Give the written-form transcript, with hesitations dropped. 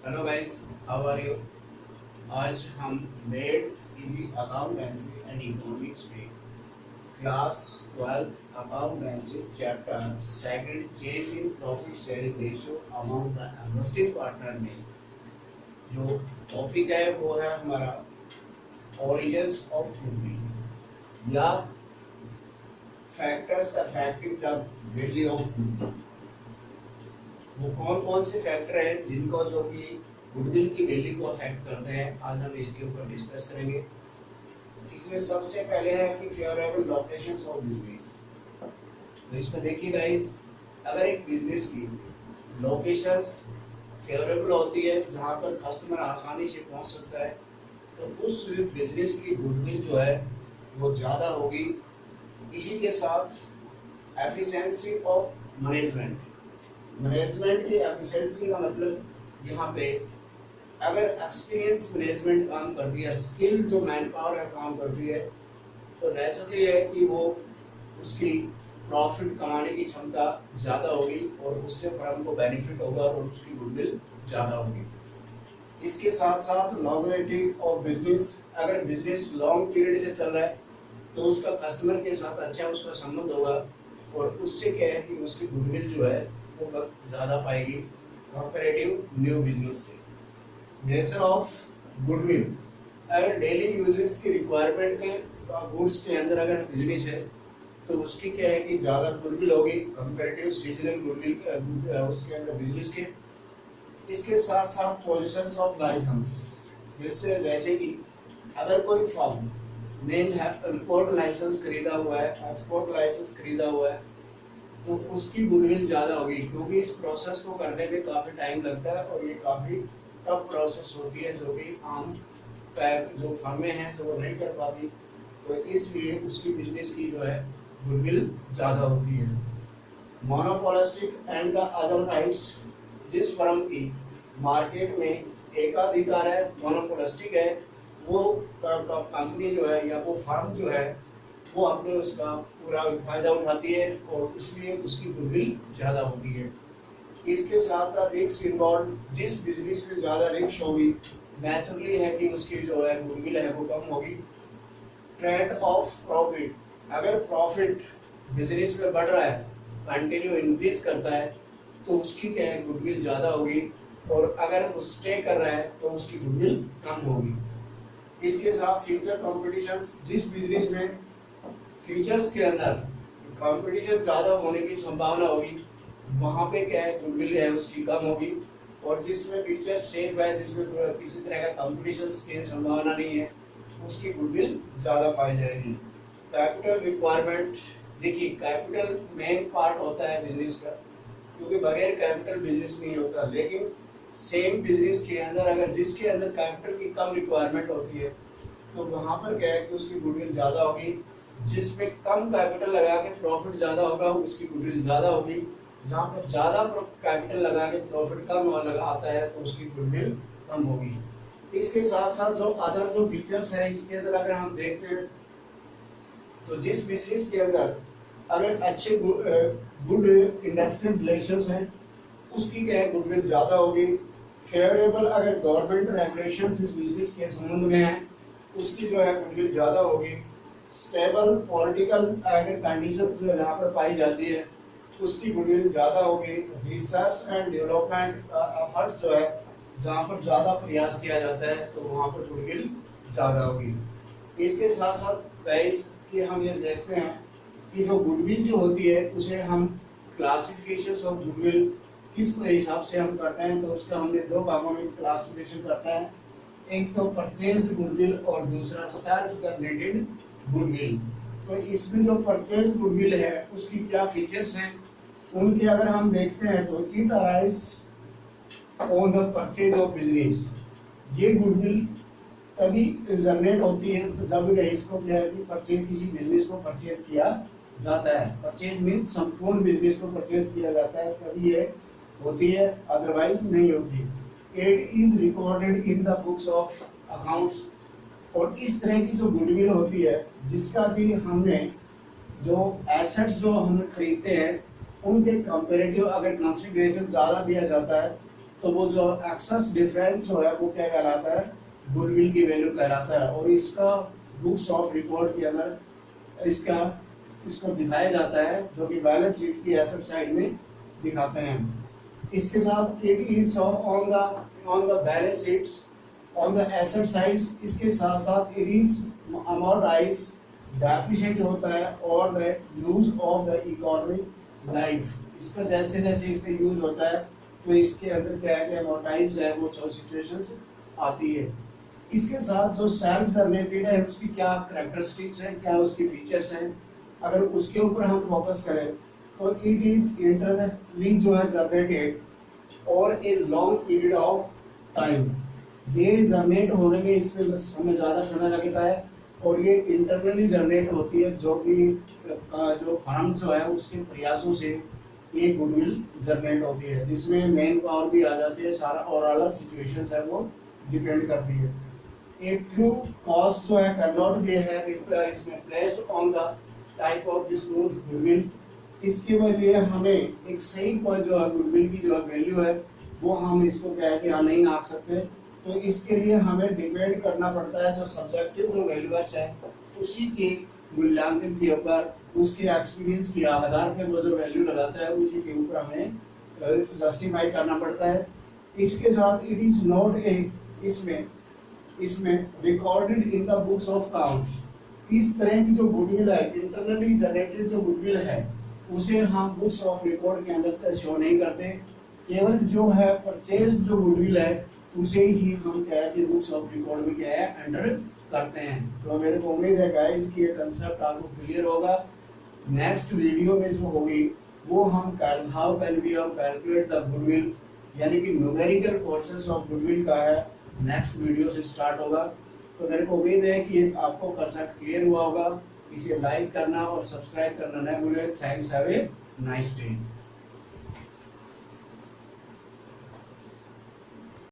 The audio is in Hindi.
Hello guys, how are you? आज हम made easy accountancy and economics में class 12 accountancy chapter second change in profit sharing ratio among the investing partner में जो टॉपिक है वो है हमारा ओरिजिन्स ऑफ गुडविल या factors affecting the value of goodwill. वो कौन कौन से फैक्टर हैं जिनको जो कि गुडविल की वैल्यू को अफेक्ट करते हैं, आज हम इसके ऊपर डिस्कस करेंगे। इसमें सबसे पहले है कि फेवरेबल लोकेशंस ऑफ बिजनेस। तो इसमें देखिए गाइस, अगर एक बिजनेस की लोकेशंस फेवरेबल होती है जहां पर कस्टमर आसानी से पहुंच सकता है तो उस बिजनेस की गुडविल जो है वो ज़्यादा होगी। इसी के साथ एफिशिएंसी ऑफ मैनेजमेंट की एफिशिएंसी का मतलब यहाँ पे अगर एक्सपीरियंस मैनेजमेंट काम करती है, स्किल जो मैन पावर है काम करती है, तो नेचुरली है कि वो उसकी प्रॉफिट कमाने की क्षमता ज़्यादा होगी और उससे फर्म को बेनिफिट होगा और उसकी गुडविल ज़्यादा होगी। इसके साथ साथ लॉन्गेविटी ऑफ बिजनेस, अगर बिजनेस लॉन्ग पीरियड से चल रहा है तो उसका कस्टमर के साथ अच्छा उसका संबंध होगा और उससे क्या है कि उसकी गुडविल जो है वो ज़्यादा पाएगी कंपैरेटिव न्यू बिजनेस के। नेचर ऑफ गुडविल, अगर डेली यूजेस की रिक्वायरमेंट के गुड्स के अंदर अगर बिजनेस है तो उसकी क्या है कि ज़्यादा गुडविल होगी कंपैरेटिव सीजनल गुडविल उसके अंदर बिजनेस के। इसके साथ साथ पोजीशंस ऑफ लाइसेंस, जैसे कि अगर कोई फर्म ने इंपोर्ट लाइसेंस खरीदा हुआ है, एक्सपोर्ट लाइसेंस खरीदा हुआ है, तो उसकी गुडविल ज़्यादा होगी क्योंकि इस प्रोसेस को करने में काफ़ी टाइम लगता है और ये काफ़ी टफ प्रोसेस होती है जो कि आम जो फर्में हैं तो वो नहीं कर पाती, तो इसलिए उसकी बिजनेस की जो है गुडविल ज़्यादा होती है। Monopolistic and the other rights, जिस फर्म की मार्केट में एकाधिकार है, मोनोपोलिस्टिक है, वो कंपनी जो है या वो फर्म जो है वो अपने उसका पूरा फायदा उठाती है और इसलिए उसकी गुडविल ज़्यादा होती है। इसके साथ साथ रिस्क इन्वॉल्व, जिस बिजनेस में ज़्यादा रिस्क होगी नेचुरली है कि उसकी जो है गुडविल है वो कम होगी। ट्रेंड ऑफ प्रॉफिट, अगर प्रॉफिट बिजनेस में बढ़ रहा है, कंटिन्यू इंक्रीज करता है, तो उसकी क्या है गुडविल ज़्यादा होगी और अगर वो स्टे कर रहा है तो उसकी गुडविल कम होगी। इसके साथ फ्यूचर कॉम्पिटिशंस, जिस बिजनेस में फ्यूचर्स के अंदर कंपटीशन ज़्यादा होने की संभावना होगी वहाँ पे क्या है गुडविल है उसकी कम होगी, और जिसमें फ्यूचर सेफ है, जिसमें किसी तरह का कंपटीशन की संभावना नहीं है, उसकी गुडविल ज़्यादा पाई जाएगी। कैपिटल रिक्वायरमेंट, देखिए कैपिटल मेन पार्ट होता है बिजनेस का क्योंकि बगैर कैपिटल बिजनेस नहीं होता, लेकिन सेम बिजनेस के अंदर अगर जिसके अंदर कैपिटल की कम रिक्वायरमेंट होती है तो वहाँ पर क्या है कि उसकी गुडविल ज़्यादा होगी। जिसमें कम कैपिटल लगा के प्रॉफिट ज़्यादा होगा उसकी गुडविल ज़्यादा होगी, जहाँ पर ज़्यादा कैपिटल लगा के प्रॉफिट कम लगा आता है तो उसकी गुडविल कम होगी। इसके साथ साथ जो अदर जो फीचर्स हैं इसके अंदर अगर हम देखते हैं तो जिस बिजनेस के अंदर अगर अच्छे गुड इंडस्ट्रियल रिलेशंस हैं उसकी क्या है गुडविल ज़्यादा होगी। फेवरेबल, अगर गवर्नमेंट रेगुलेशंस इस बिजनेस के संबंध में है उसकी जो है गुडविल ज़्यादा होगी। स्टेबल पॉलिटिकल अगर कंडीशंस जहाँ पर पाई जाती है उसकी गुडविल ज़्यादा होगी। रिसर्च एंड डेवलपमेंट एफर्ट्स जो है जहाँ पर ज़्यादा प्रयास किया जाता है तो वहाँ पर गुडविल ज़्यादा होगी। इसके साथ साथ गाइस कि हम ये देखते हैं कि जो गुडविल जो होती है उसे हम क्लासिफिकेशन ऑफ गुडविल किस हिसाब से हम करते हैं, तो उसका हमने दो भागों में क्लासिफिकेशन करते हैं, एक तो परचेज्ड गुडविल और दूसरा सेल्फ जनरेटेड गुडविल। तो इसमें जो परचेज गुडविल है उसकी क्या फीचर्स हैं उनके अगर हम देखते हैं तो it arise on the purchase of business, ये गुडविल तभी जनरेट होती है जब इसको क्या है कि परचेज किसी बिजनेस को परचेज किया जाता है। परचेज मीन संपूर्ण बिजनेस को परचेज किया जाता है तभी ये होती है, अदरवाइज नहीं होती। It is recorded in the books of accounts, और इस तरह की जो गुडविल होती है जिसका कि हमने जो एसेट्स जो हम खरीदते हैं उनके कंपेरेटिव अगर कंसिडरेशन ज़्यादा दिया जाता है तो वो जो एक्सेस डिफरेंस जो है वो क्या कहलाता है, गुडविल की वैल्यू कहलाता है। और इसका बुक्स ऑफ रिकॉर्ड के अंदर इसको दिखाया जाता है, जो कि बैलेंस शीट की एसेट साइड में दिखाते हैं। इसके साथ it is on the balance sheets on the asset sides, इसके साथ साथ इट इज अमोर्टाइज डेप्रिशिएट होता है और the use of the economic life, इसका जैसे जैसे इसका यूज होता है तो इसके अंदर क्या है कि अमोर्टाइज है वो सिचुएशंस आती है। इसके साथ जो सेल्फ जनरेटेड है उसकी क्या कैरेक्टरिस्टिक्स है, क्या उसकी फीचर्स हैं, अगर उसके ऊपर हम फोकस करें तो इट इज इंटरनली जो है जनरेटेड और a long period of time, ये जनरेट होने में इसमें हमें ज़्यादा समय लगता है और ये इंटरनली जनरेट होती है, जो कि जो फर्म जो है उसके प्रयासों से ये गुडविल जनरेट होती है, जिसमें मेन पावर भी आ जाती है, सारा और अलग सिचुएशंस है वो डिपेंड करती है। एक ट्रू कॉस्ट जो है कैन नॉट बी है इसमें placed on the type of this goodwill, इसके लिए हमें एक सही पॉइंट जो है गुडविल की जो वैल्यू है वो हम इसको क्या है कि यहाँ नहीं आंक सकते, तो इसके लिए हमें डिपेंड करना पड़ता है जो सब्जेक्टिव जो वैल्यूअर्स है उसी के मूल्यांकन के ऊपर, उसके एक्सपीरियंस के आधार पर वो जो वैल्यू लगाता है उसी के ऊपर हमें जस्टिफाई करना पड़ता है। इसके साथ इट इज नॉट ए इसमें recorded in the books of counts, इस तरह की जो गुडविल है इंटरनली जनरेटेड जो गुडविल है उसे हम बुक्स ऑफ रिकॉर्ड के अंदर से शो नहीं करते, केवल जो है परचेज जो गुडविल है उसे ही हम क्या है कि बुक्स ऑफ रिकॉर्ड में क्या है एंटर करते हैं। तो मेरे को उम्मीद है गाइस कि ये कंसेप्ट आपको क्लियर होगा। नेक्स्ट वीडियो में जो होगी वो हम how can we calculate the goodwill, यानी कि न्यूमेरिकल पोर्शंस ऑफ गुडविल का है, नेक्स्ट वीडियो से स्टार्ट होगा। तो मेरे को उम्मीद है कि आपको कंसेप्ट क्लियर हुआ होगा। इसे लाइक करना और सब्सक्राइब करना न भूलें। Thanks, have a nice day.